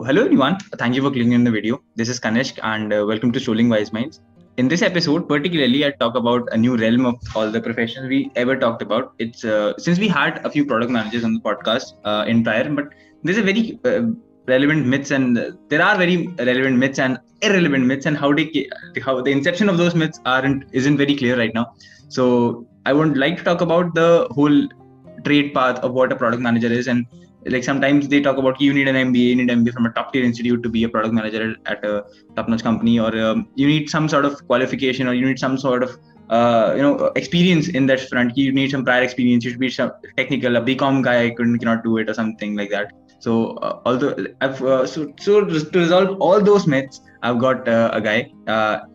Hello everyone, thank you for clicking on the video. This is Kanishk and welcome to Strolling Wise Minds. In this episode, particularly, I talk about a new realm of all the professions we ever talked about. It's since we had a few product managers on the podcast in prior, but there's a very relevant myths, and there are very relevant myths and irrelevant myths, and how the inception of those myths isn't very clear right now. So I would like to talk about the whole trade path of what a product manager is, and like sometimes they talk about you need an MBA, you need an MBA from a top tier institute to be a product manager at a top-notch company, or you need some sort of qualification, or you need some sort of experience in that front. You need some prior experience. You should be some technical. A BCom guy cannot do it or something like that. So although I've so to resolve all those myths, I've got a guy,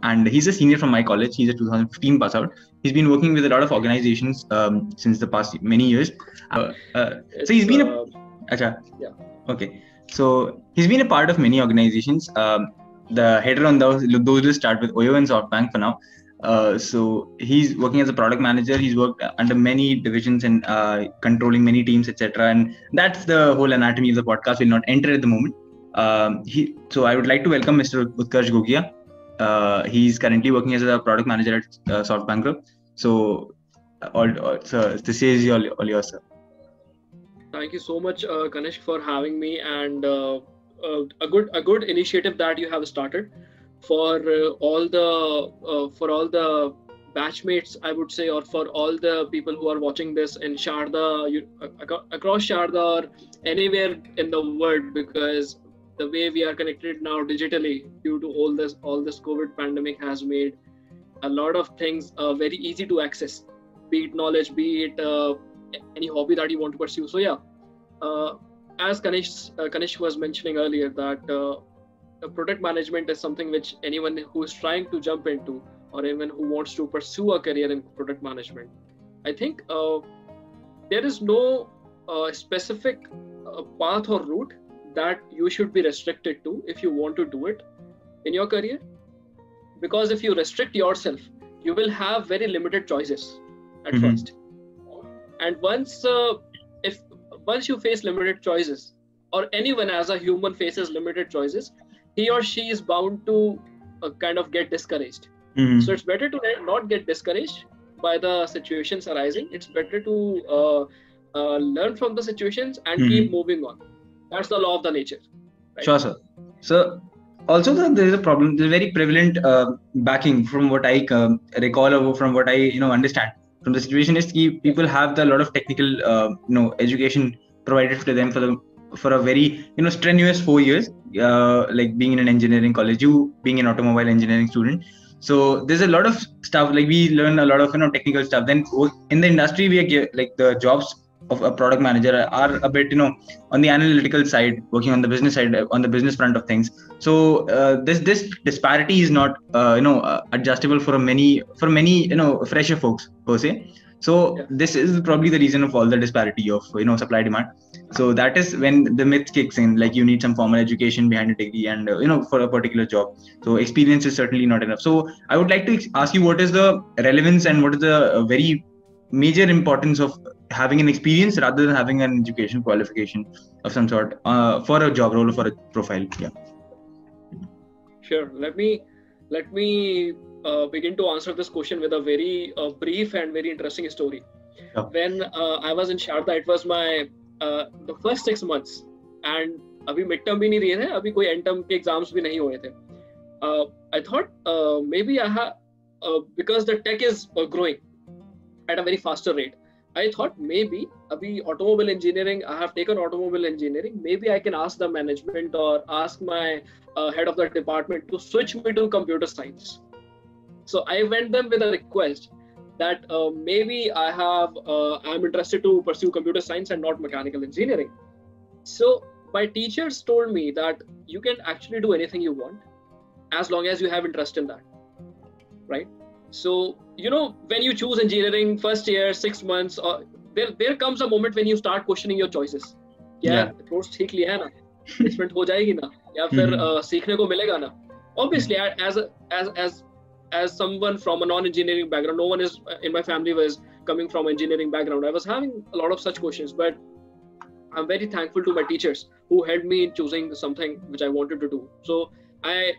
and he's a senior from my college. He's a 2015 pass out. He's been working with a lot of organizations since the past many years. So he's been a Acha. Yeah. Okay. So he's been a part of many organizations. The header on those will start with Oyo and SoftBank for now. So he's working as a product manager. He's worked under many divisions and controlling many teams, etc. And that's the whole anatomy of the podcast. We'll not enter at the moment. So I would like to welcome Mr. Utkarsh Gogia. He's currently working as a product manager at SoftBank Group. So, sir, this is all yours, sir. Thank you so much, Kanishk, for having me, and a good initiative that you have started for all the batchmates, I would say, or for all the people who are watching this in Sharda, across Sharda, or anywhere in the world, because the way we are connected now digitally due to all this COVID pandemic has made a lot of things very easy to access, be it knowledge, be it any hobby that you want to pursue. So yeah, as Kanish was mentioning earlier, that product management is something which anyone who is trying to jump into, or even who wants to pursue a career in product management, I think there is no specific path or route that you should be restricted to if you want to do it in your career. Because if you restrict yourself, you will have very limited choices at first. And once you face limited choices, or anyone as a human faces limited choices, he or she is bound to kind of get discouraged. So it's better to not get discouraged by the situations arising. It's better to learn from the situations and keep moving on. That's the law of the nature. Right? Sure, sir. So also there is a problem. There's very prevalent backing from what I recall, or from what I understand from the situation, is people have a lot of technical education provided to them for a very strenuous 4 years, like being in an engineering college, you being an automobile engineering student. So there's a lot of stuff, like we learn a lot of technical stuff. Then in the industry, we are like the jobs of a product manager are a bit on the analytical side, working on the business side, on the business front of things. So this disparity is not adjustable for many fresher folks per se. So this is probably the reason of all the disparity of supply demand. So that is when the myth kicks in, like you need some formal education behind a degree, and for a particular job. So experience is certainly not enough. So I would like to ask you, what is the relevance and what is the very major importance of having an experience rather than having an education qualification of some sort for a job role or for a profile? Yeah. Sure. Let me begin to answer this question with a very brief and very interesting story. When I was in Sharda, it was my the first 6 months, and अभी midterm भी नहीं दिए थे, अभी कोई end term के exams भी नहीं हुए थे. I thought maybe I have because the tech is growing at a very faster rate. I thought maybe abhi automobile engineering, I have taken automobile engineering, maybe I can ask the management or ask my head of the department to switch me to computer science. So I went them with a request that maybe I'm interested to pursue computer science and not mechanical engineering. So my teachers told me that you can actually do anything you want as long as you have interest in that, right? So, when you choose engineering first year, 6 months, there comes a moment when you start questioning your choices. Yeah, course ठीक लिया है ना, placement हो जाएगी ना, या फिर सीखने को मिलेगा ना. Obviously, as someone from a non-engineering background, no one in my family was coming from engineering background. I was having a lot of such questions, but I'm very thankful to my teachers who helped me in choosing something which I wanted to do. So I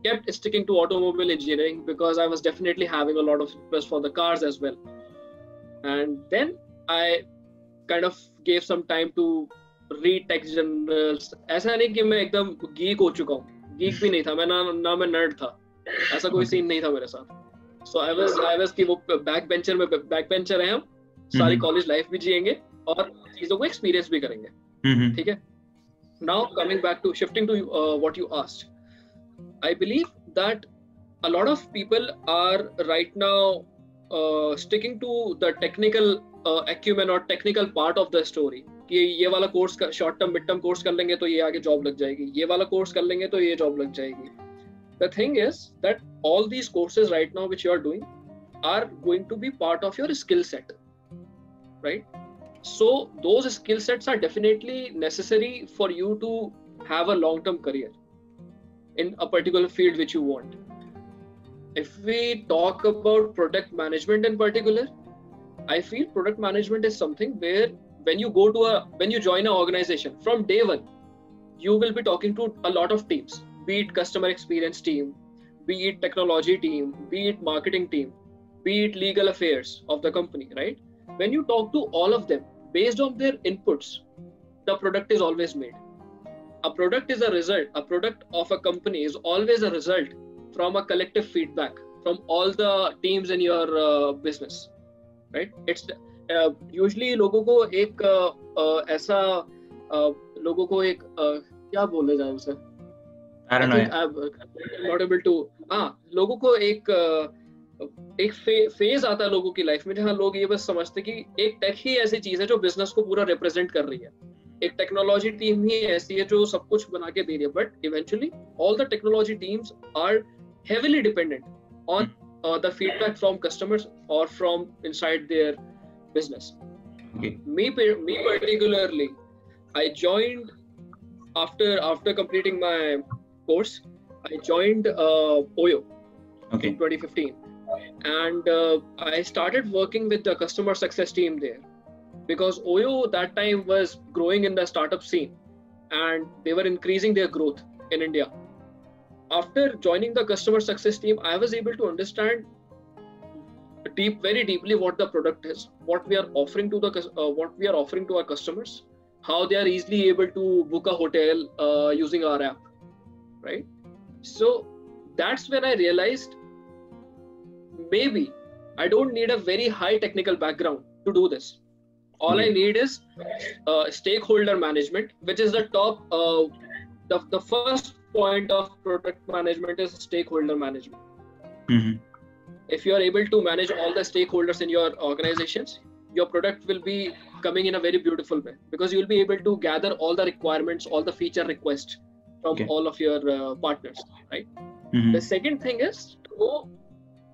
kept sticking to automobile engineering because I was definitely having a lot of interest for the cars as well. And then I kind of gave some time to read text journals. ऐसा नहीं कि मैं एकदम geek हो चुका हूँ, geek भी नहीं था मैं, ना मैं nerd था, ऐसा कोई सीन नहीं था मेरे साथ. So I was कि वो बैक बेंचर हैं हम, सारी कॉलेज लाइफ भी जिएंगे और चीजों को एक्सपीरियंस भी करेंगे. ठीक है. Now coming back to shifting to what you asked, I believe that a lot of people are right now sticking to the technical acumen or technical part of the story. कि ये वाला course short term mid term course कर लेंगे तो ये आगे job लग जाएगी, ये वाला कोर्स कर लेंगे तो ये जॉब लग जाएगी. The thing is that all these courses right now which you are doing are going to be part of your skill set, right? So those skill sets are definitely necessary for you to have a long-term career in a particular field which you want. If we talk about product management in particular, I feel product management is something where when you join an organization, from day one, you will be talking to a lot of teams, be it customer experience team, be it technology team, be it marketing team, be it legal affairs of the company, right? When you talk to all of them, based on their inputs, the product is always made. A product is a result. A product of a company is always a result from a collective feedback from all the teams in your business, right? It's usually लोगों को एक ऐसा लोगों को एक क्या बोले जाए उसे? I don't know. I'm not able to. लोगों को एक फेज आता है लोगों की लाइफ में जहां लोग ये बस समझते कि एक टेक ही ऐसी चीज है जो बिजनेस को पूरा रिप्रेजेंट कर रही है, एक टेक्नोलॉजी टीम ही ऐसी है जो सब कुछ बना के दे रही है. But eventually all the technology teams are heavily dependent on the feedback from customers or from inside their business. Okay. Me particularly, I joined after completing my course. I joined OYO in 2015. And I started working with the customer success team there because OYO that time was growing in the startup scene and they were increasing their growth in India. After joining the customer success team, I was able to understand very deeply what the product is, what we are offering to our customers, how they are easily able to book a hotel using our app, right? So that's when I realized maybe I don't need a very high technical background to do this. All I need is stakeholder management, which is the top, the first point of product management is stakeholder management. Mm-hmm. If you are able to manage all the stakeholders in your organizations, your product will be coming in a very beautiful way because you will be able to gather all the requirements, all the feature requests from all of your partners, right? Mm-hmm. The second thing is to know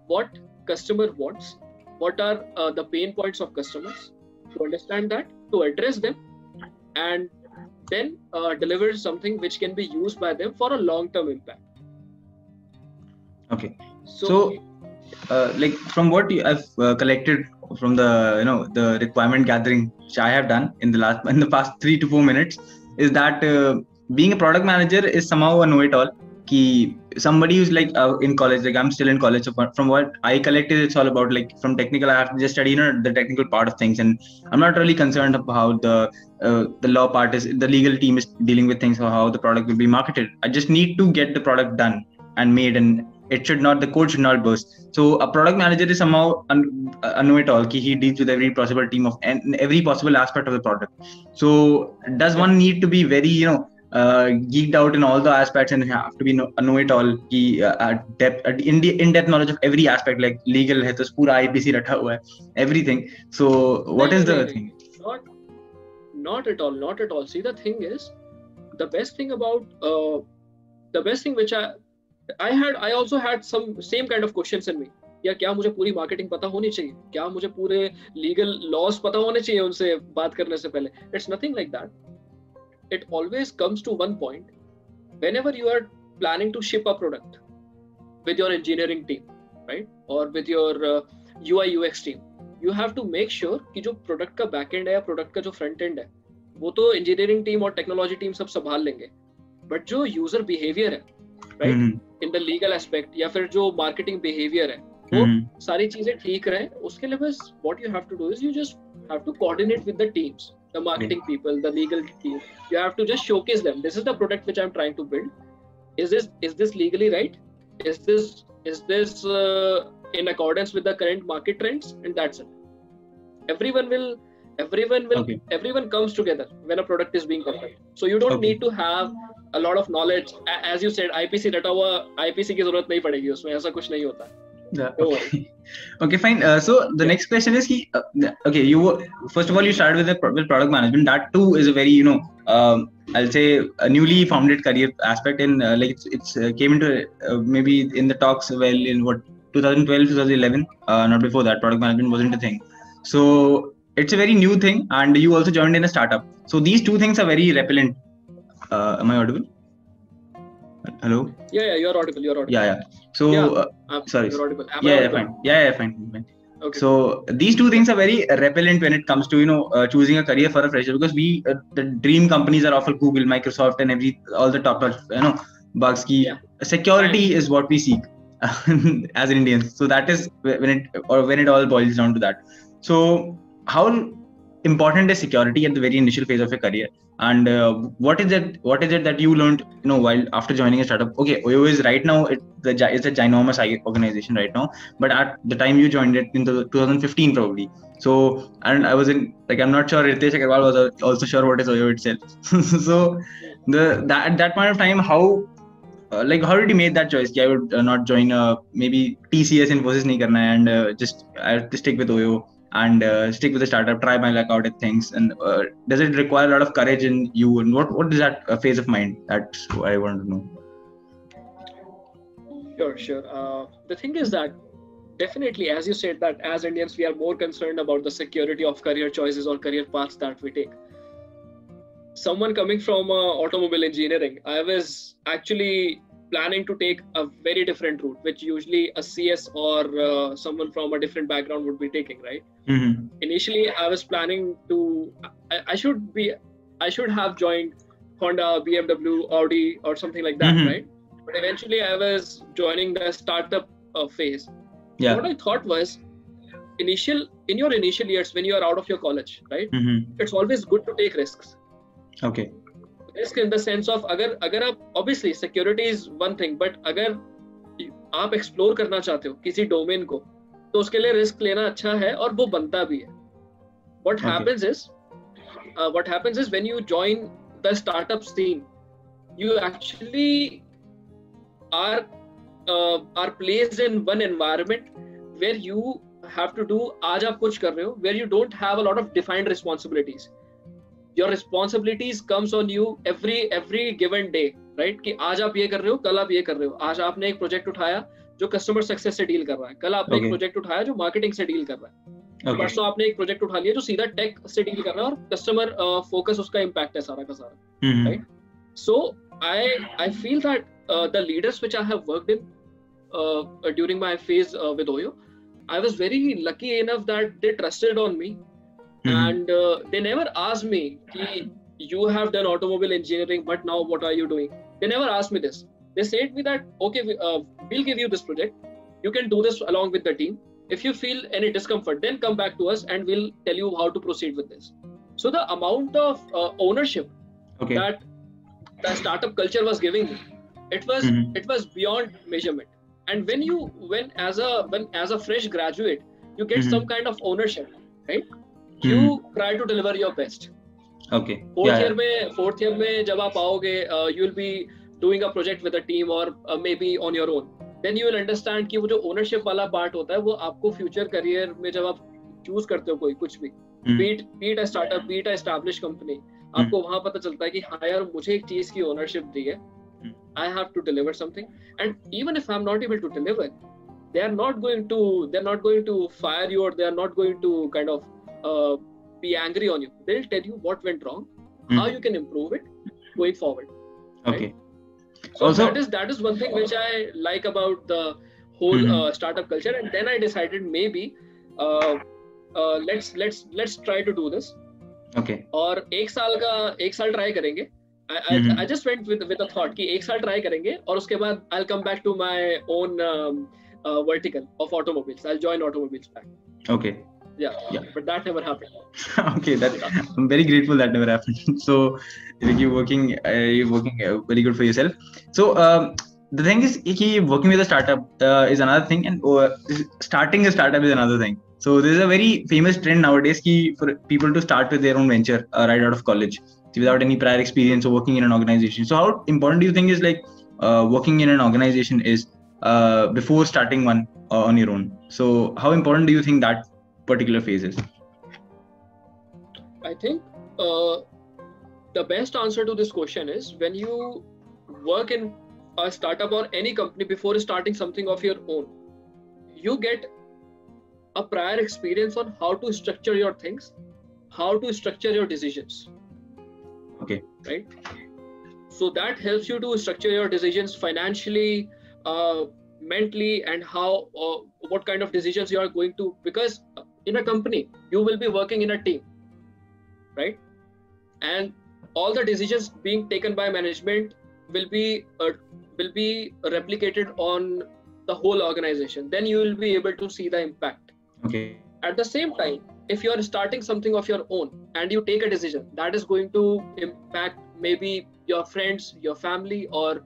what customer wants, what are the pain points of customers, to understand that, to address them, and then deliver something which can be used by them for a long-term impact. Okay. So like from what I've collected from the the requirement gathering which I have done in the past 3 to 4 minutes is that being a product manager is somehow a know-it-all. Somebody who's like in college, like I'm still in college, so from what I collected, it's all about like from technical, I have to just study the technical part of things, and I'm not really concerned about the law part is the legal team is dealing with things or how the product will be marketed. I just need to get the product done and made, and the code should not burst. So a product manager is somehow a know-it-all. He deals with every possible team and every possible aspect of the product. So does one need to be very geeked out in all the aspects and have to be a know-it-all in-depth knowledge of every aspect, like legal hai to pura IPC rakha hua hai, everything. So what is the thing? Not at all. See, the thing is, the best thing which I also had some same kind of questions in me. या क्या मुझे पूरी marketing पता होनी चाहिए, क्या मुझे पूरे लीगल लॉज पता होने चाहिए उनसे बात करने से पहले? It's nothing like that. It always comes to one point. Whenever you are planning to ship a product with your engineering team, right, or with your UI UX team, you have to make sure कि जो product का back end है या product का जो front end है, वो तो इंजीनियरिंग टीम और टेक्नोलॉजी टीम सब संभाल लेंगे, बट जो यूजर बिहेवियर है, right, in the legal aspect, या फिर जो मार्केटिंग बिहेवियर है, वो सारी चीजें ठीक रहे, उसके लिए बस what you have to do is you just have to coordinate with the teams, the marketing people, the legal team. You have to just showcase them. This is the product which I'm trying to build. Is this legally right? Is this in accordance with the current market trends? And that's it. Everyone comes together when a product is being perfect. So you don't need to have a lot of knowledge. As you said, IPC रटा हुआ, IPC की जरूरत नहीं पड़ेगी उसमें, ऐसा कुछ नहीं होता. Yeah, okay, fine. So the next question is, okay, first of all you started with product management. That too is a very I'll say a newly founded career aspect, and like it's came into maybe in the talks in what 2012 2011, not before that. Product management wasn't a thing, so it's a very new thing, and you also joined in a startup. So these two things are very repellent. Am I audible? Hello? Yeah, you're audible. Yeah. So, sorry. You're audible. Fine. Yeah, fine. Okay. So these two things are very repellent when it comes to choosing a career for a fresher, because the dream companies are often Google, Microsoft, and all the top bugs. Security is what we seek as Indians. So that is when it all boils down to that. So how important is security at the very initial phase of your career, and what is it that you learned while after joining a startup? Okay, OYO is right now it's a ginormous organization right now, but at the time you joined it in 2015 probably. So, and I was I'm not sure Ritesh Agarwal was also sure what is OYO itself. So at that point of time, how did you make that choice? I would not join maybe TCS Infosys nahi karna hai, and I have to stick with OYO and stick with the startup, try my luck out at things. And does it require a lot of courage in you, and what is that phase of mind? That's what I want to know. Sure. The thing is that definitely, as you said, that as Indians we are more concerned about the security of career choices or career paths that we take. Someone coming from automobile engineering, I was actually planning to take a very different route, which usually a CS or someone from a different background would be taking, right? Mm-hmm. Initially, I was planning to, I should have joined Honda, BMW, Audi, or something like that, right? But eventually, I was joining the startup phase. Yeah. What I thought was, in your initial years when you are out of your college, right? It's always good to take risks. Okay. Risk in the sense of अगर आप obviously security is one thing, but अगर आप explore करना चाहते हो किसी domain को, तो उसके लिए रिस्क लेना अच्छा है और वो बनता भी है. What happens is when you join the startup scene, you actually are placed in one environment where you have to do, आज आप कुछ कर रहे हो, where you don't have a lot of defined responsibilities. Your responsibilities comes on you every given day, right? कि आज आप ये कर रहे हो, कल आप ये कर रहे हो. आज आपने एक प्रोजेक्ट उठाया जो कस्टमर सक्सेस से डील कर रहा है, कल आपने एक प्रोजेक्ट उठाया जो मार्केटिंग से डील कर रहा है, परसों आपने एक प्रोजेक्ट उठा लिया जो सीधा टेक से डील कर रहा है और कस्टमर फोकस उसका इम्पैक्ट है सारा का सारा, right? So I feel that the leaders which I have worked in during my phase with OYO, I was very lucky enough that they trusted on me. And they never asked me, you have done automobile engineering, but now what are you doing? They never asked me this. They said me that, okay, we'll give you this project. You can do this along with the team. If you feel any discomfort, then come back to us and we'll tell you how to proceed with this. So the amount of ownership that the startup culture was giving me, it was beyond measurement. And when as a fresh graduate, you get some kind of ownership, right? You try to deliver your best. Okay. Fourth year में जब आप आओगे, you will be doing a project with a team or maybe on your own. Then you will understand कि वो जो ownership वाला part होता है, वो आपको future career में जब आप choose करते हो कुछ भी, be it a startup, be it a established company, आपको वहाँ पता चलता है कि हाँ यार मुझे एक चीज की ownership दी है, I have to deliver something, and even if I'm not able to deliver, they are not going to fire you, or they are not going to kind of be angry on you. They'll tell you what went wrong, how you can improve it going forward. Okay. Right? So also, that is one thing which I like about the whole startup culture. And then I decided maybe let's try to do this. Okay. और एक साल try करेंगे. I just went with a thought कि एक साल try करेंगे और उसके बाद I'll come back to my own vertical of automobiles. I'll join automobiles back. Okay. Yeah. But that never happened. Okay, I'm very grateful that never happened. So like you're working very good for yourself. So the thing is, working with a startup is another thing, and starting a startup is another thing. So there's a very famous trend nowadays for people to start with their own venture right out of college without any prior experience or working in an organization. So how important do you think is like working in an organization is before starting one on your own? So how important do you think that particular phase is? I think the best answer to this question is when you work in a startup or any company before starting something of your own, you get a prior experience on how to structure your things, how to structure your decisions. Okay. Right? So that helps you to structure your decisions financially, mentally, and how what kind of decisions you are going to, because in a company you will be working in a team, right? And all the decisions being taken by management will be replicated on the whole organization. Then you will be able to see the impact. Okay. At the same time, if you are starting something of your own and you take a decision that is going to impact maybe your friends, your family, or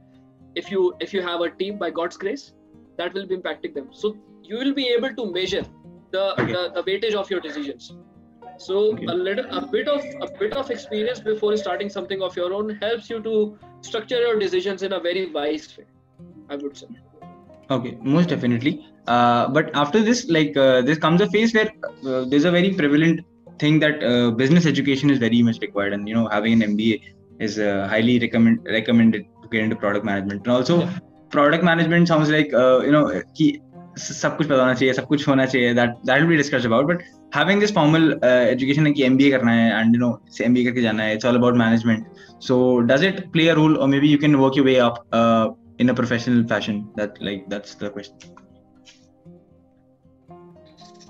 if you have a team, by God's grace, that will be impacting them. So you will be able to measure the weightage of your decisions. So a bit of experience before starting something of your own helps you to structure your decisions in a very wise way, I would say. Okay, most definitely. But after this, there comes a phase where there's a very prevalent thing that business education is very much required, and having an MBA is highly recommended to get into product management. And also, product management sounds like कि सब कुछ पता होना चाहिए, सब कुछ होना चाहिए. That will be discussed about. But having this formal education है कि MBA करना है, and MBA करके जाना है, it's all about management. So does it play a role, or maybe you can work your way up in a professional fashion? That's the question.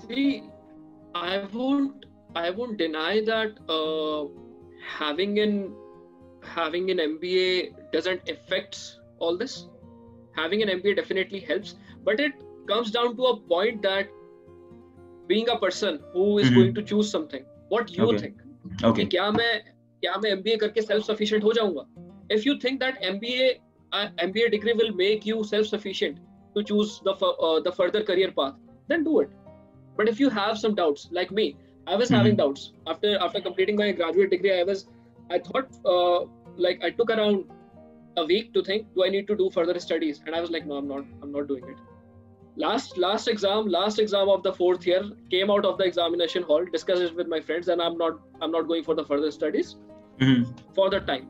See, I won't deny that having an MBA doesn't affect all this. Having an MBA definitely helps, but it comes down to a point that being a person who is going to choose something, what you think. Okay. क्या मैं MBA करके self-sufficient हो जाऊंगा? If you think that MBA degree will make you self-sufficient to choose the further career path, then do it. But if you have some doubts, like me, I was having doubts after completing my graduate degree. I thought I took around a week to think, do I need to do further studies? And I was like, no, I'm not doing it. Last exam of the fourth year, came out of the examination hall, discussed it with my friends, and I'm not going for the further studies for the time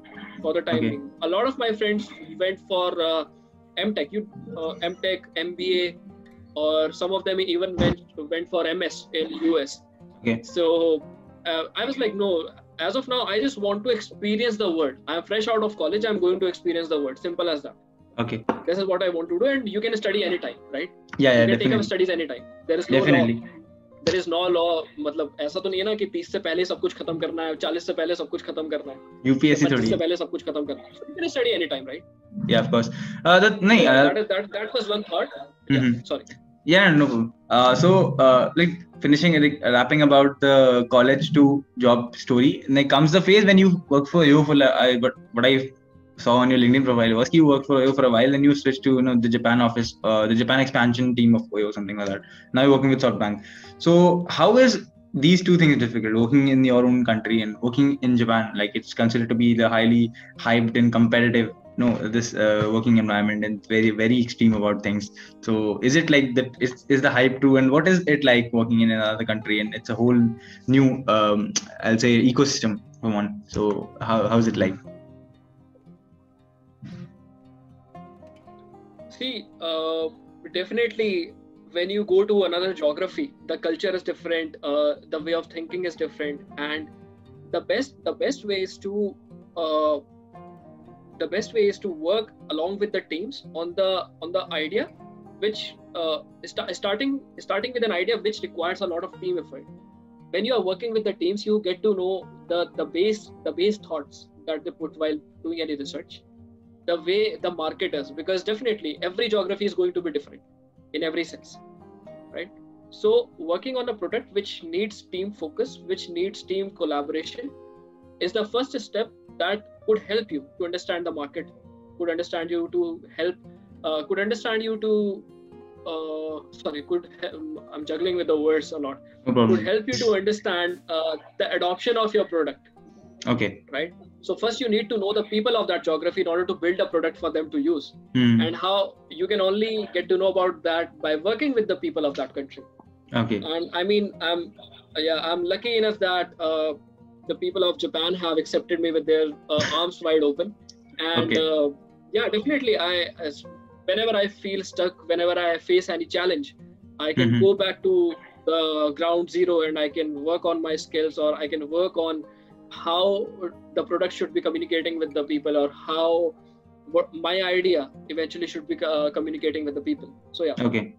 being. A lot of my friends went for MTech, MBA, or some of them even went for MS in US. Okay. So I was like, no, as of now, I just want to experience the world. I'm fresh out of college. I'm going to experience the world. Simple as that. Okay. This is what I want to do, and you can study anytime, right? Yeah, you can take up studies anytime. There is no definitely law. There is no law. मतलब ऐसा तो नहीं है ना कि 30 से पहले सब कुछ खत्म करना है, 40 से पहले सब कुछ खत्म करना है. UPSC 25 से पहले सब कुछ खत्म करना है. So you can study anytime, right? Yeah, of course. That was one thought. Yeah, sorry. Yeah, no. Finishing, wrapping about the college to job story. And then comes the phase when you work for what I saw on your LinkedIn profile was you worked for Oyo for a while, then you switched to the Japan office, the Japan expansion team of Oyo, something like that. Now you're working with SoftBank. So how is these two things difficult? Working in your own country and working in Japan, like it's considered to be the highly hyped and competitive this working environment, and very, very extreme about things. So is it like that? Is the hype true? And what is it like working in another country? And it's a whole new, I'll say, ecosystem for one. So how is it like? See, definitely when you go to another geography, the culture is different, the way of thinking is different, and the best way is to work along with the teams on the idea, which starting with an idea which requires a lot of team effort. When you are working with the teams, you get to know the base thoughts that they put while doing any research, the way the market is, because definitely every geography is going to be different in every sense, right? So working on a product which needs team focus, which needs team collaboration, is the first step that could help you to understand the market, could understand you to help, could understand you to, I'm juggling with the words a lot. No problem. Could help you to understand the adoption of your product. Okay. Right. So first you need to know the people of that geography in order to build a product for them to use. And how you can only get to know about that by working with the people of that country. Okay. And I mean, I'm lucky enough that the people of Japan have accepted me with their arms wide open. And yeah, definitely, whenever I feel stuck, whenever I face any challenge, I can go back to the ground zero and I can work on my skills, or I can work on how the product should be communicating with the people, or how my idea eventually should be communicating with the people. So yeah. Okay.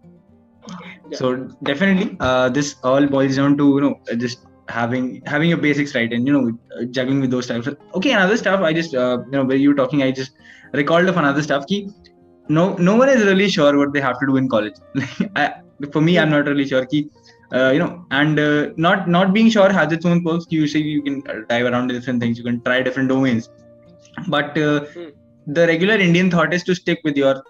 Yeah. So definitely, this all boils down to just having your basics right, and juggling with those types. Okay, another stuff I just where you were talking, I just recalled of another stuff. No one is really sure what they have to do in college. For me, I'm not really sure. And not being sure has its own perks. Usually, you can dive around different things. You can try different domains, but the regular Indian thought is to stick with your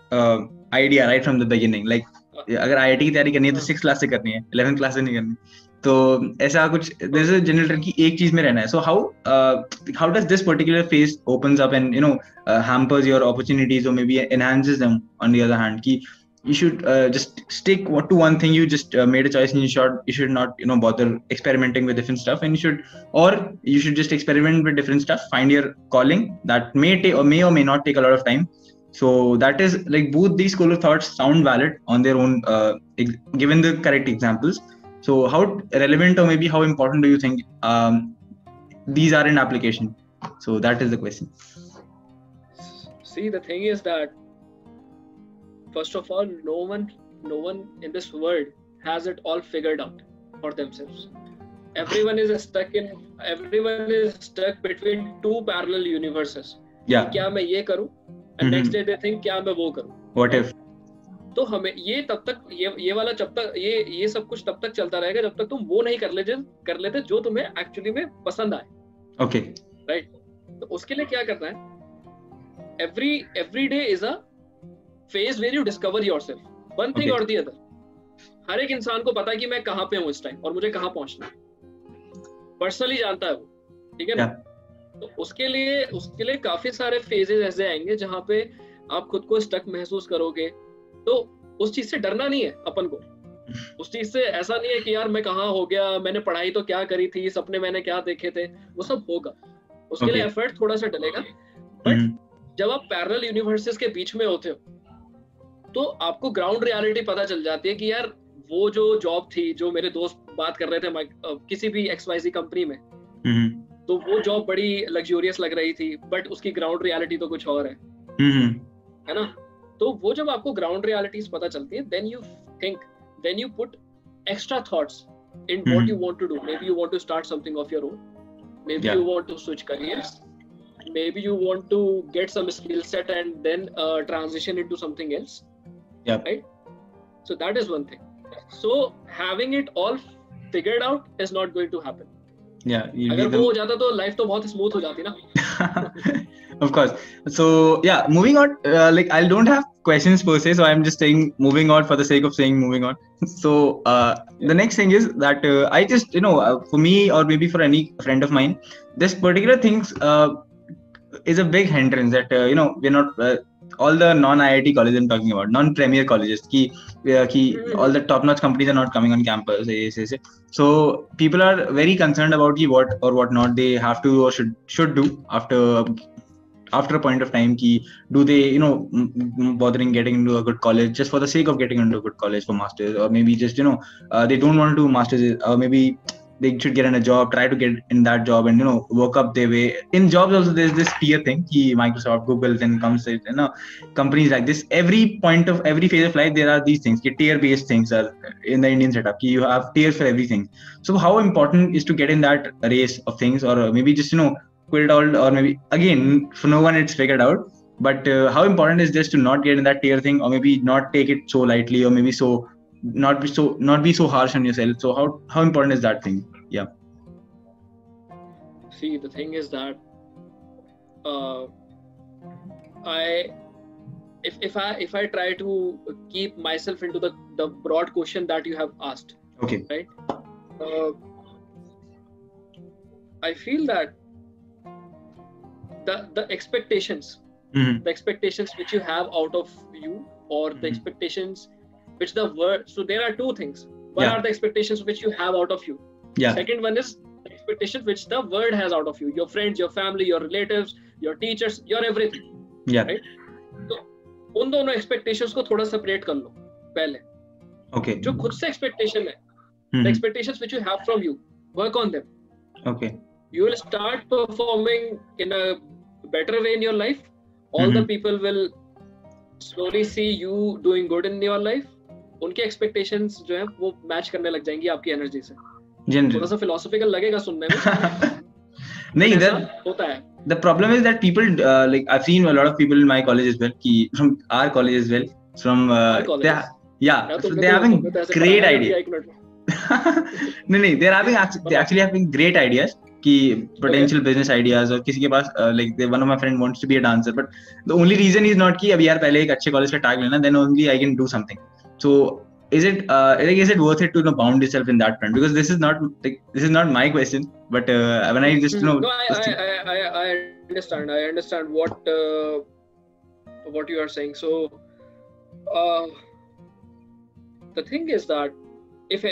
idea right from the beginning. Like, अगर IIT की तैयारी करनी है तो 6th class से करनी है, 11th class से नहीं करनी. तो ऐसा कुछ, there's a general trend कि एक चीज में रहना है. So how does this particular phase opens up and hampers your opportunities, or maybe enhances them on the other hand? कि you should just stick to one thing. You just made a choice, and you should not bother experimenting with different stuff, and you should just experiment with different stuff, find your calling that may or may not take a lot of time. So that is like, both these school of thoughts sound valid on their own, given the correct examples. So how relevant or maybe how important do you think these are in application? So that is the question. See, the thing is that, first of all, no one in this world has it all figured out for themselves. Everyone is stuck between two parallel universes. Yeah. क्या मैं ये करूं? And next day they think क्या मैं वो करूं? What if? तो हमें ये तब तक ये वाला जब तक ये सब कुछ तब तक चलता रहेगा जब तक तुम वो नहीं कर लेते जो तुम्हें एक्चुअली में पसंद आए. Okay. Right. तो उसके लिए क्या करना है? Every day is a phase where you discover yourself, one thing or the other. हर एक इंसान को पता है कि मैं कहाँ पे हूँ इस टाइम और मुझे कहाँ पहुँचना है. पर्सनली जानता है वो, ठीक है ना? तो उसके लिए काफी सारे फेजेस ऐसे आएंगे जहाँ पे आप खुद को स्टक महसूस करोगे. तो उस चीज से डरना नहीं है अपन को. उस चीज से ऐसा नहीं है कि यार मैं कहाँ हो गया, मैंने पढ़ाई तो क्या करी थी, सपने मैंने क्या देखे थे, वो सब होगा. उसके लिए एफर्ट थोड़ा सा डलेगा. बट जब आप पैरेलल यूनिवर्सेस के बीच में होते हो तो आपको ग्राउंड रियलिटी पता चल जाती है कि यार वो जो जॉब थी, जो मेरे दोस्त बात कर रहे थे किसी भी XYZ कंपनी में, तो वो जॉब बड़ी लग्जूरियस लग रही थी, बट उसकी ग्राउंड रियलिटी तो कुछ और है ना? तो वो जब आपको ग्राउंड रियलिटीज पता चलती है, then you put extra thoughts in what you want to do. Maybe you want to start something of your own. Maybe you want to switch careers. Maybe you want to get some skill set and then transition into something else. Yeah. Right? So that is one thing. So having it all figured out is not going to happen. Yeah. अगर वो हो जाता तो life तो बहुत smooth हो जाती ना. Of course. So yeah, moving on. Like, I don't have questions per se, so I'm just saying moving on for the sake of saying moving on. So the next thing is that I just for me, or maybe for any friend of mine, this particular things is a big hindrance that we're not all the non-IIT colleges I'm talking about, non-premier colleges, all the top-notch companies are not coming on campus. So people are very concerned about what or what not they have to or should do after a point of time. Do they bothering getting into a good college just for the sake of getting into a good college for masters, or maybe just they don't want to do masters, or maybe they should get in a job, try to get in that job, and work up their way. In jobs also, there's this tier thing. Microsoft, Google, then comes companies like this. Every phase of life, there are these things. Tier-based things are in the Indian setup. You have tiers for everything. So how important is to get in that race of things, or maybe just quit it all, or maybe again for no one it's figured out. But how important is this to not get in that tier thing, or maybe not take it so lightly, or maybe not be so harsh on yourself? So how important is that thing? Yeah. See, the thing is that if I try to keep myself into the broad question that you have asked, okay, right? I feel that the expectations, the expectations which you have out of you, or the expectations which the world. So there are two things. One are the expectations which you have out of you. Yeah. Second one is the expectations which the world has out of you. Your friends, your family, your relatives, your teachers, your everything. Yeah. Right? So उन दोनों expectations को थोड़ा separate कर लो पहले. Okay. जो खुद से expectation है, the expectations which you have from you, work on them. Okay. You will start performing in a better way in your life. All the people will slowly see you doing good in your life. उनके expectations जो हैं वो match करने लग जाएंगी आपकी energy से. थोड़ा सा philosophical लगेगा सुनने में. नहीं, होता है. The problem is that people like I've seen a lot of people in my college as well, from our college as well, from they're having great ideas. No, they're actually having great ideas. Potential business ideas, or किसी के पास one of my friend wants to be a dancer, but the only reason is not कि अभी यार पहले एक अच्छे college का tag लेना, then only I can do something. So is it worth it to bound yourself in that front? Because this is not my question, but when I just No, I understand. I understand what you are saying. So the thing is that if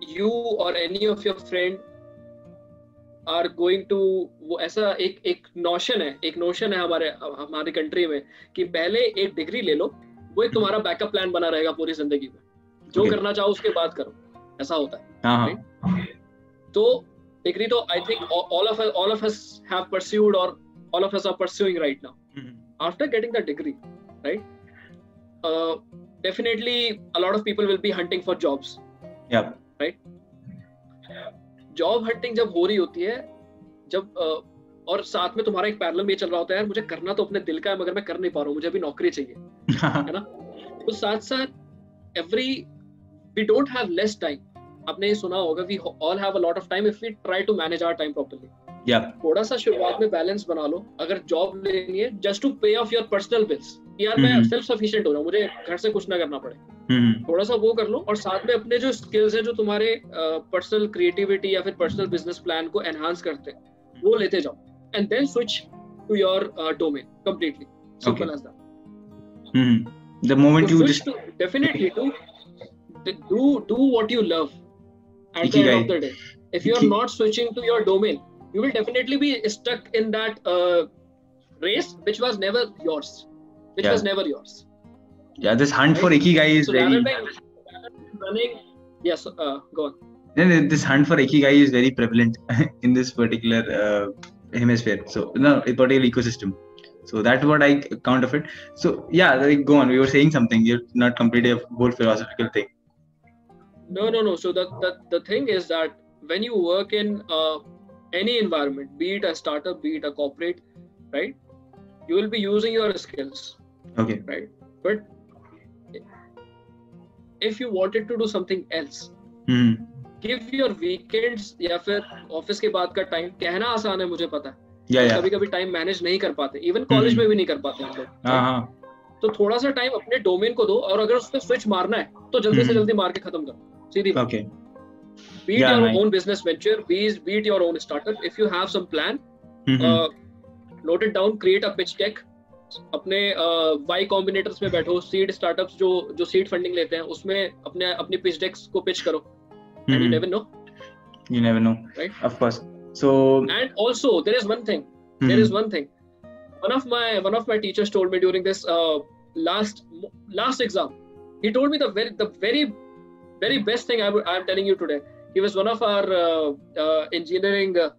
you or any of your friend are going to, वो ऐसा एक notion है हमारे country में कि पहले एक degree ले लो, वो एक तुम्हारा बैकअप प्लान बना रहेगा पूरी जिंदगी में. जो करना चाहो उसके बाद करो, ऐसा होता है. तो डिग्री तो I think all of us have pursued, or all of us are pursuing right now. After getting the degree, right? Definitely a lot of people will be hunting for jobs. Yeah. Right? Job hunting जब हो रही होती है, जब और साथ में तुम्हारा एक पैरेलल में चल रहा होता है, यार मुझे करना तो अपने दिल का है मगर मैं कर नहीं पा रहा हूँ, मुझे अभी नौकरी चाहिए, है ना. तो साथ साथ we don't have less time. आपने ये सुना होगा, we all have a lot of time if we try to manage our time properly. थोड़ा सा शुरुआत में बैलेंस बना लो. अगर जॉब लेनी है just to pay off your personal bills, यार मैं सेल्फ सफिशिएंट हो रहा हूँ, मुझे घर से कुछ ना करना पड़े, थोड़ा सा वो कर लो. और साथ में अपने जो स्किल्स है, जो तुम्हारे पर्सनल क्रिएटिविटी या फिर पर्सनल बिजनेस प्लान को एनहांस करते हैं, वो लेते जाओ. And then switch to your domain completely. Simple as that. The moment you just definitely do what you love at the end of the day. If you are not switching to your domain, you will definitely be stuck in that race which was never yours. Yeah, this hunt for ikigai is very running. Yes, go on. Then this hunt for ikigai is very prevalent in this particular hemisphere. So a particular ecosystem. So that's what I count of it. So yeah, go on. We were saying something. You're not completing a whole philosophical thing. No. So the thing is that when you work in any environment, be it a startup, be it a corporate, right, you will be using your skills. Okay. Right. But if you wanted to do something else, give your weekends या फिर office के बाद का time. कहना आसान है, मुझे पता है. कभी टाइम मैनेज नहीं कर पाते, इवन कॉलेज में भी नहीं कर पाते हम लोग. तो थोड़ा सा टाइम अपने डोमेन को दो, और अगर उस पर स्विच मारना है तो जल्दी से जल्दी मार के खत्म करो. सीधी बात. Be it your own business venture, be it your own startup. If you have some plan, note it down, create a pitch deck. अपने Y combinators में बैठो, सीड स्टार्टअप्स जो सीड फंडिंग लेते हैं उसमें अपनी पिच डेक्स को पिच करो. And you never know, right? Of course. So and also there is one thing. One of my teachers told me during this last exam. He told me the very very best thing I am telling you today. He was one of our engineering, the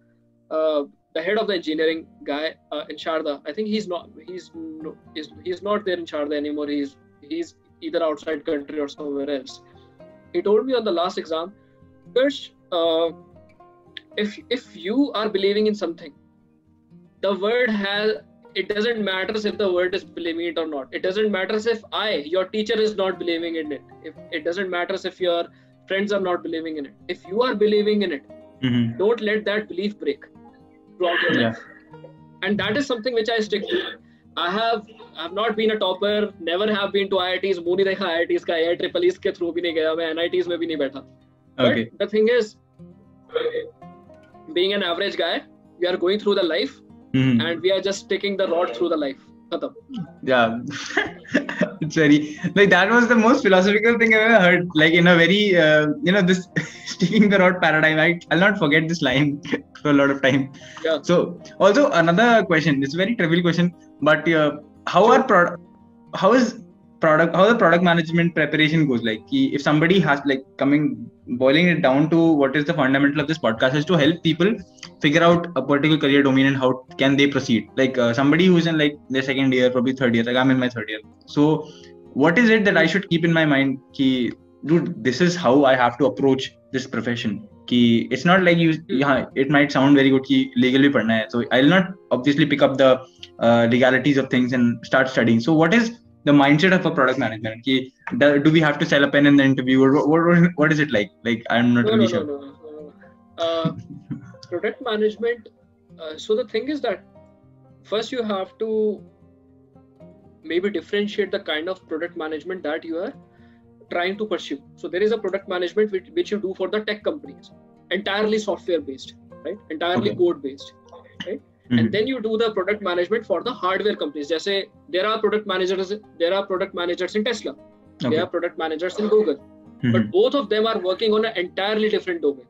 head of the engineering guy in Sharda. I think he's not there in Sharda anymore. He's either outside country or somewhere else. He told me on the last exam, Kirsch, if you are believing in something, the word has. It doesn't matter if the word is believing it or not. It doesn't matter if your teacher, is not believing in it. It doesn't matter if your friends are not believing in it. If you are believing in it, don't let that belief break throughout your life. And that is something which I stick to. I have not been a topper, never have been to IITs, मुंह नहीं देखा IITs का, IIEEE के through भी नहीं गया, मैं NITs में भी नहीं बैठा. Okay. But the thing is, being an average guy, we are going through the life. And we are just taking the rod through the life. Yeah. It's very, like, that was the most philosophical thing I've ever heard. Like, in a very, this sticking the rod paradigm. I'll not forget this line for a lot of time. Yeah. So, also another question. It's a very trivial question, but how the product management preparation goes? Like, if somebody has, like, boiling it down to what is the fundamental of this podcast is to help people figure out a particular career domain and how can they proceed. Like, somebody who's in, like, their second year, probably third year, like I'm in my third year. So what is it that I should keep in my mind? Dude, this is how I have to approach this profession. It's not like it might sound very good legal bhi padhna hai. So I'll not obviously pick up the legalities of things and start studying. So what is the mindset of a product management? Do we have to sell a pen in the interview, or what is it like? Like, I'm not really sure. No. Product management. So the thing is that first you have to maybe differentiate the kind of product management that you are trying to pursue. So there is a product management which you do for the tech companies, entirely software based, right? Entirely code based, right? And then you do the product management for the hardware companies. Jaise, there are product managers in Tesla. There are product managers in Google. But both of them are working on an entirely different domain.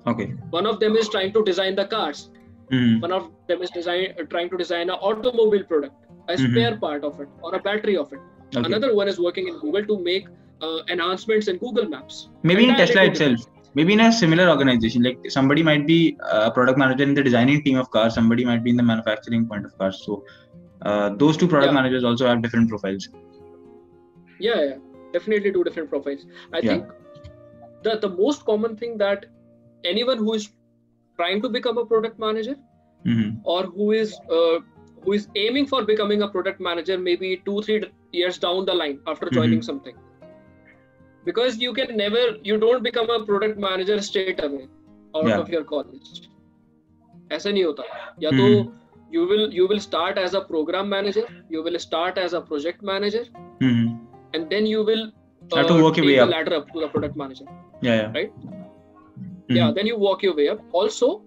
Okay. One of them is trying to design the cars. One of them is trying to design an automobile product, a spare part of it, or a battery of it. Okay. Another one is working in Google to make enhancements in Google Maps. Maybe in Tesla itself. Maybe in a similar organization, like somebody might be a product manager in the designing team of cars, somebody might be in the manufacturing point of cars. So those two product managers also have different profiles. Yeah, definitely two different profiles. I think the most common thing that anyone who is trying to become a product manager or who is aiming for becoming a product manager maybe 2-3 years down the line after joining something. Because you don't become a product manager straight away out of your college. ऐसा नहीं होता. या तो you will start as a program manager, you will start as a project manager, and then you will have to work your way the up. ladder up to the product manager. Right? Yeah, then you walk your way up. Also,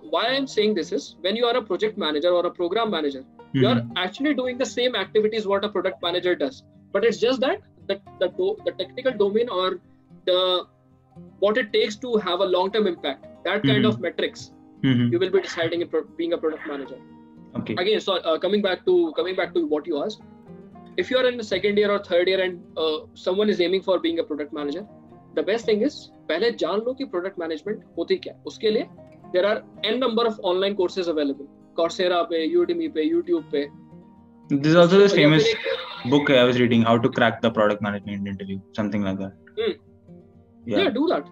why I'm saying this is when you are a project manager or a program manager, you are actually doing the same activities what a product manager does. But it's just that the technical domain or what it takes to have a long-term impact, that kind of metrics you will be deciding in being a product manager. Okay. Again, so coming back to what you asked, if you are in the second year or third year and someone is aiming for being a product manager, the best thing is पहले जान लो कि product management होती क्या. उसके लिए there are n number of online courses available. Coursera पे, Udemy पे, YouTube पे. This is also this famous book I was reading, How to Crack the Product Management Interview, something like that. Yeah, do that.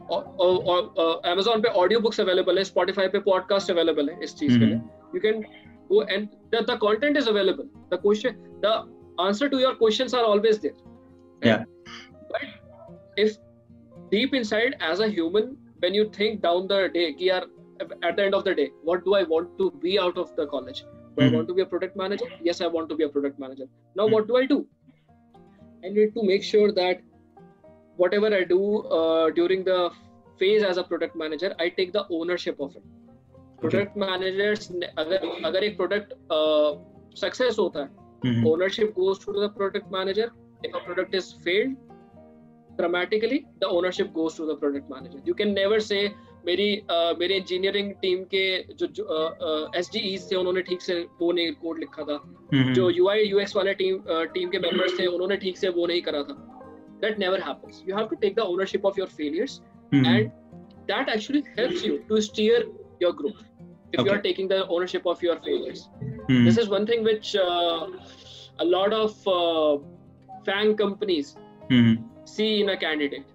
Or Amazon पे audiobooks available है, Spotify पे podcast available है इस चीज के लिए. You can go and the content is available. The answer to your questions are always there. Right? Yeah. But if deep inside as a human, when you think down the day, at the end of the day, what do I want to be out of the college? Do I want to be a product manager? Yes, I want to be a product manager. Now, what do? I need to make sure that whatever I do during the phase as a product manager, I take the ownership of it. Product managers, अगर एक product success होता है, ownership goes to the product manager. If a product is failed, dramatically, the ownership goes to the product manager. You can never say मेरी engineering team के जो SDEs थे उन्होंने ठीक से वो नहीं कोड लिखा था, जो UI UX वाले टीम के मेंबर्स थे उन्होंने ठीक से वो नहीं करा था. That never happens. You have to take the ownership of your failures, and that actually helps you to steer your growth if you Okay. are taking the ownership of your failures. Mhm. This is one thing which a lot of FANG companies Mhm. see in a candidate.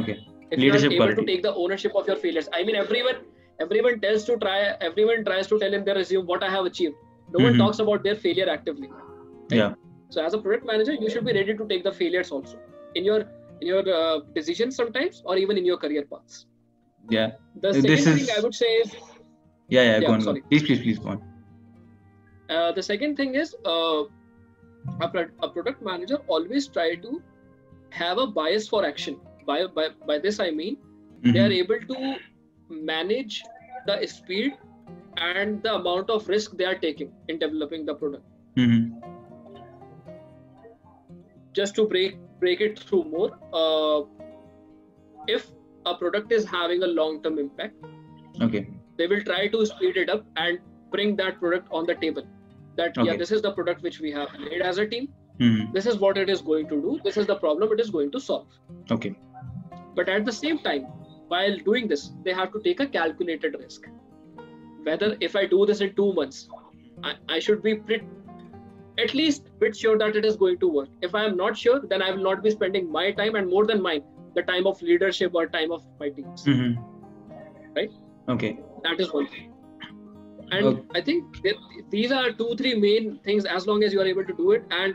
Okay. If you are Leadership able quality. to take the ownership of your failures. I mean, everyone tries to tell in their resume what I have achieved. No one Mhm. talks about their failure actively. Right? Yeah. So as a product manager, you should be ready to take the failures also in your decisions sometimes, or even in your career paths. Yeah. The This second is. thing I would say is, Yeah. Go yeah, on. sorry. Please go on. The second thing is a product manager always try to have a bias for action. By this I mean they are Mhm. able to manage the speed and the amount of risk they are taking in developing the product. Mhm. Just to break it through more, if a product is having a long-term impact, Okay. they will try to speed it up and bring that product on the table. That Okay. yeah, this is the product which we have made as a team. Mhm. This is what it is going to do. This is the problem it is going to solve. Okay. But at the same time, while doing this, they have to take a calculated risk. Whether if I do this in 2 months, I should be at least bit sure that it is going to work. If I am not sure, then I will not be spending my time and more than mine, the time of leadership or time of my teams. Mhm. Right? Okay. That is one thing. And I think these are 2-3 main things as long as you are able to do it. And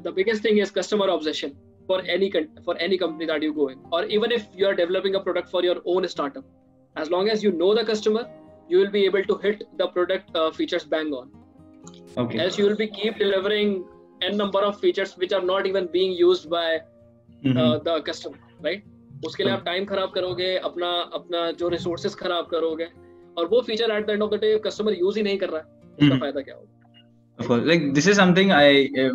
the biggest thing is customer obsession for any company that you go in, or even if you are developing a product for your own startup. As long as you know the customer, you will be able to hit the product features bang on. Okay. Else you will be keep delivering n number of features which are not even being used by the customer, right? उसके लिए आप time खराब करोगे, अपना जो resources खराब करोगे, और वो feature at the end of the day customer use ही नहीं कर रहा है, उसका फायदा क्या होगा? Of course, like this is something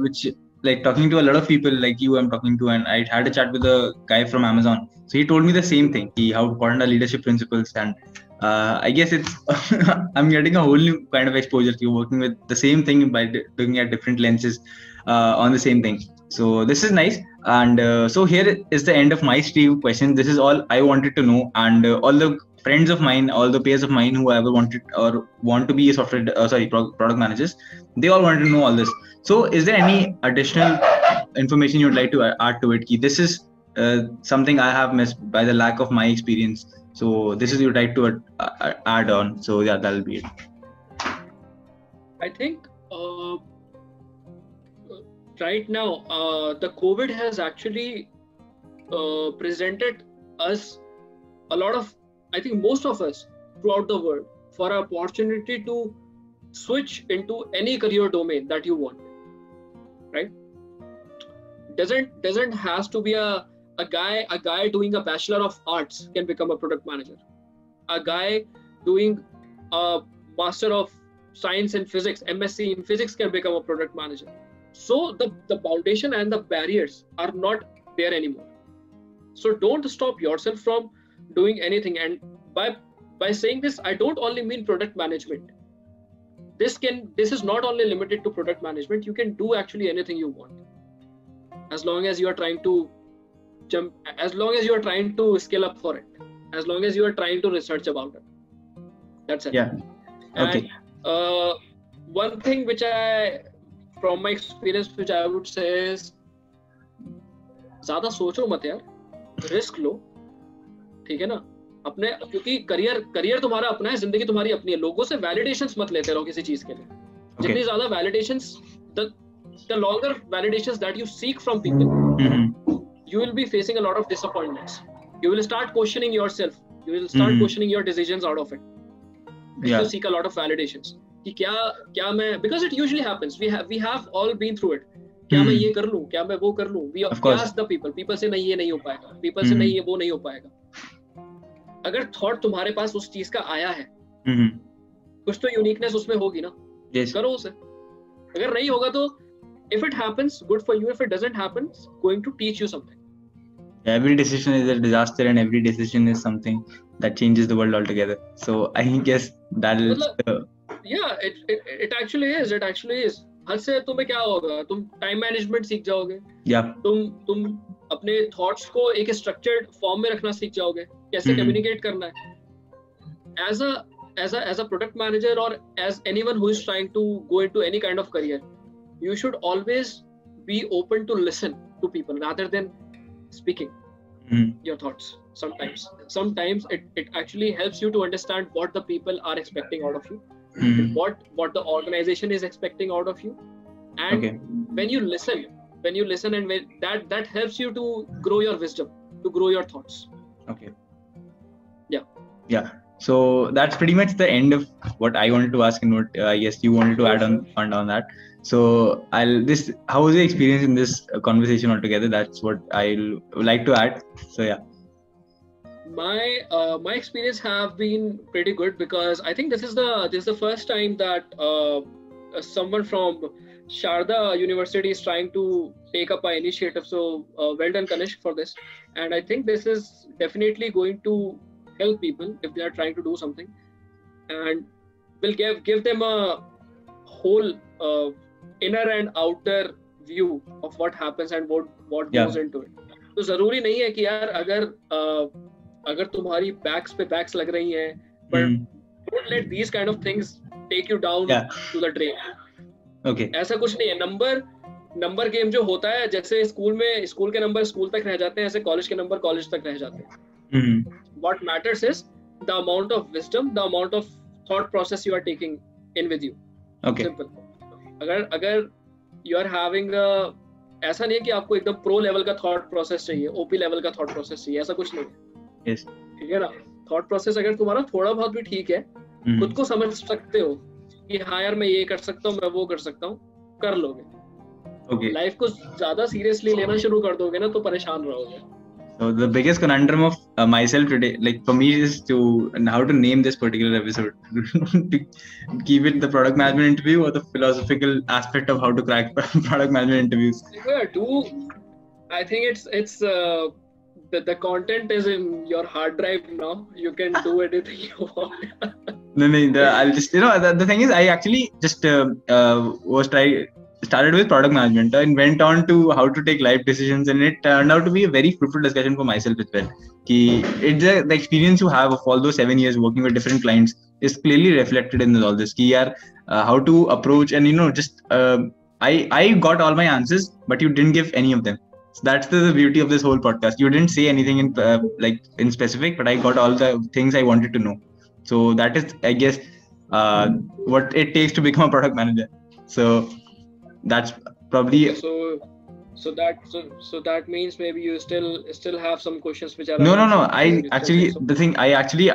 which like talking to a lot of people like you I'm talking to, and I had a chat with a guy from Amazon. So he told me the same thing, how important are leadership principles, and I guess it's I'm getting a whole new kind of exposure to working with the same thing by looking at different lenses on the same thing. So this is nice, and so here is the end of my stream questions. This is all I wanted to know, and all the friends of mine, all the peers of mine who ever wanted or want to be a product managers, they all wanted to know all this. So is there any additional information you'd like to add to it? This is something I have missed by the lack of my experience. So this is you'd like to add on. So yeah, that'll be it. I think right now the COVID has actually presented us a lot of, I think most of us throughout the world, for an opportunity to switch into any career domain that you want, right? Doesn't has to be a guy doing a Bachelor of Arts can become a product manager. A guy doing a Master of Science in Physics, MSc in Physics, can become a product manager. So the foundation and the barriers are not there anymore. So don't stop yourself from doing anything. And by saying this, I don't only mean product management. This is not only limited to product management. You can do actually anything you want, as long as you are trying to jump, as long as you are trying to scale up for it, as long as you are trying to research about it. That's it. Yeah. Okay. And one thing which from my experience, which I would say is, ज़्यादा सोचो मत यार, risk लो, ठीक है ना? अपने, क्योंकि career तुम्हारा अपना है, जिंदगी तुम्हारी अपनी है. लोगों से वैलिडेशंस मत लेते रहो किसी चीज के लिए. जितनी ज्यादा validations, the longer validations that you seek from people, you will be facing a lot of disappointments. You will start questioning yourself. You will start questioning your decisions out of it. If you seek a lot of validations, कि क्या मैं, because it usually happens. We have all been through it. क्या मैं ये कर लूं, क्या मैं वो कर लूं. We ask the people से नहीं, ये नहीं हो पाएगा. People से नहीं, ये वो नहीं हो पाएगा. अगर थॉट तुम्हारे पास उस चीज का आया है, कुछ तो यूनिकनेस उसमें होगी ना. करो उसे. अगर नहीं होगा तो if it happens, good for you. If it doesn't happen, it's going to teach you something. Every decision is a disaster, and every decision is something that changes the world altogether. So I guess that is yeah, it actually is. It actually is. हद से तुम्हें क्या होगा? तुम time management सीख जाओगे. तुम अपने थॉट्स को एक स्ट्रक्चर्ड फॉर्म में रखना सीख जाओगे. कैसे communicate करना है. As a product manager or as anyone who is trying to go into any kind of career, you should always be open to listen to people rather than speaking your thoughts. Sometimes it actually helps you to understand what the people are expecting out of you, what the organization is expecting out of you, and when you listen and when that helps you to grow your wisdom, to grow your thoughts. Yeah. So that's pretty much the end of what I wanted to ask, and what I guess you wanted to add on that. So how was the experience in this conversation altogether? That's what I'll like to add. So yeah. My experience have been pretty good, because I think this is the first time that someone from Sharda University is trying to take up an initiative. So well done, Kanishk, for this. And I think this is definitely going to help people if they are trying to do something, and will give them a whole inner and outer view of what happens and what goes into it. तो जरूरी नहीं है कि यार अगर तुम्हारी backs पे backs लग रही हैं, but don't let these kind of things take you down to the drain. ऐसा कुछ नहीं है. नंबर गेम जो होता है, जैसे स्कूल के नंबर स्कूल तक रह जाते हैं, ऐसे कॉलेज के नंबर कॉलेज तक रह जाते हैं. What matters is the amount of wisdom, the amount of thought process you are taking in with you. Simple. अगर you are having ऐसा नहीं है कि आपको एकदम प्रो लेवल का थॉट प्रोसेस चाहिए, ओपी लेवल का थॉट प्रोसेस चाहिए, ऐसा कुछ नहीं है. ठीक है ना. थॉट प्रोसेस अगर तुम्हारा थोड़ा बहुत भी ठीक है, खुद को समझ सकते हो कि हाँ यार मैं ये कर सकता हूँ, मैं वो कर सकता हूँ, कर लोगे. लाइफ को ज्यादा सीरियसली लेना शुरू कर दोगे ना तो परेशान रहोगे. So the biggest conundrum of myself today, like for me, is how to name this particular episode. To keep it the product management interview or the philosophical aspect of how to crack product management interviews. I think it's the content is in your hard drive now. You can do anything you want. I'll just the thing is, I actually just started with product management and went on to how to take life decisions, and it turned out to be a very fruitful discussion for myself as well. It's the experience you have of all those 7 years working with different clients is clearly reflected in all this. How to approach, and just I got all my answers, but you didn't give any of them. So that's the beauty of this whole podcast. You didn't say anything in specific, but I got all the things I wanted to know. So that is, I guess, what it takes to become a product manager. So that's probably so that means maybe you still have some questions which are no I actually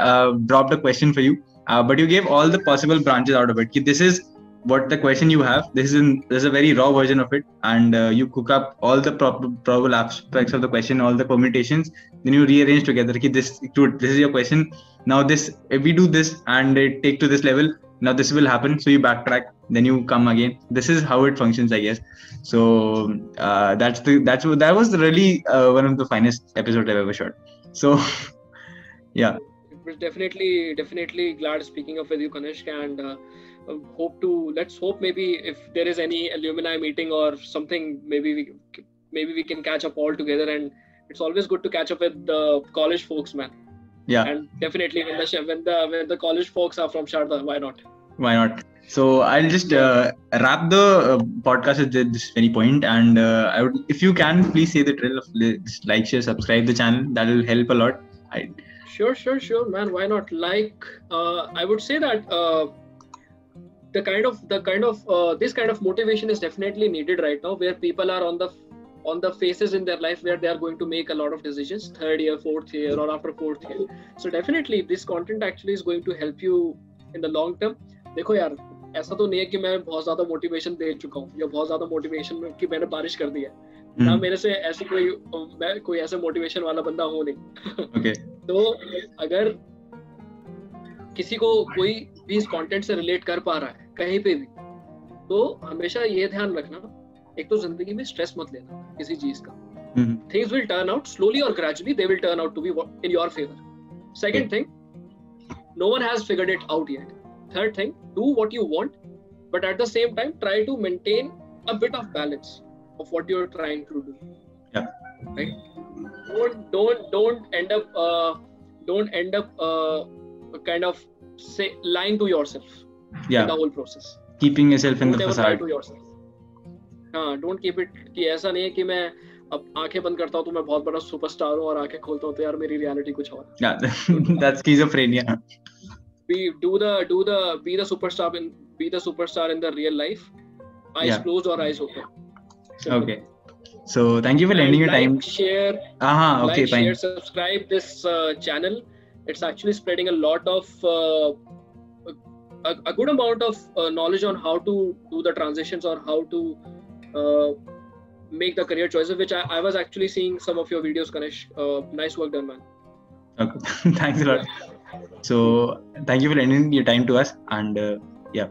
dropped a question for you, but you gave all the possible branches out of it. This is what the question you have. This is a very raw version of it, and you cook up all the probable aspects of the question, all the permutations, then you rearrange together. This is your question. Now if we do this and it take to this level, now this will happen. So you backtrack, then you come again. This is how it functions, I guess. So that was really one of the finest episodes I've ever shot. So yeah. It was definitely glad speaking with you, Kanishk, and let's hope maybe if there is any alumni meeting or something, maybe we can catch up all together. And it's always good to catch up with the college folks, man. Yeah. And definitely when the college folks are from Sharda, why not? So I'll just wrap the podcast at this very point, and I would, if you can, please say the drill of just like, share, subscribe the channel. That will help a lot. Sure, man. Why not? I would say that the kind of this kind of motivation is definitely needed right now, where people are on the phases in their life where they are going to make a lot of decisions, 3rd year, 4th year, or after 4th year. So definitely this content actually is going to help you in the long term. देखो यार, ऐसा तो नहीं है कि मैं बहुत ज्यादा मोटिवेशन दे चुका हूँ या बहुत ज्यादा मोटिवेशन की मैंने बारिश कर दी है ना. मेरे से ऐसी कोई ऐसे मोटिवेशन वाला बंदा हो नहीं. तो अगर किसी को कोई भी इस कंटेंट से रिलेट कर पा रहा है कहीं पे भी, तो हमेशा ये ध्यान रखना, एक तो जिंदगी में स्ट्रेस मत लेना किसी चीज का. Things will turn out slowly or gradually. They will turn out to be in your favor. Second thing, no one has figured it out yet. Third thing, do what you want, but at the same time try to maintain a bit of balance of what you're trying to do. Yeah. Right. Don't end up don't end up kind of say lying to yourself in the whole process. Keeping yourself in don't the ever facade. lie to yourself. Don't keep it कि ऐसा नहीं है कि मैं अब आंखें बंद करता हूँ तो मैं बहुत बड़ा सुपरस्टार हूँ और आंखें खोलता हूँ तो यार मेरी रियलिटी कुछ और. Yeah, that's schizophrenia. Be the superstar in the real life. Eyes closed or eyes open. Simple. Okay. So thank you for lending your time. Share, share, subscribe this channel. It's actually spreading a lot of a good amount of knowledge on how to do the transitions or how to make the career choices, which I was actually seeing some of your videos, Ganesh. Nice work done, man. Okay. Thanks a lot. So thank you for lending your time to us, and yeah.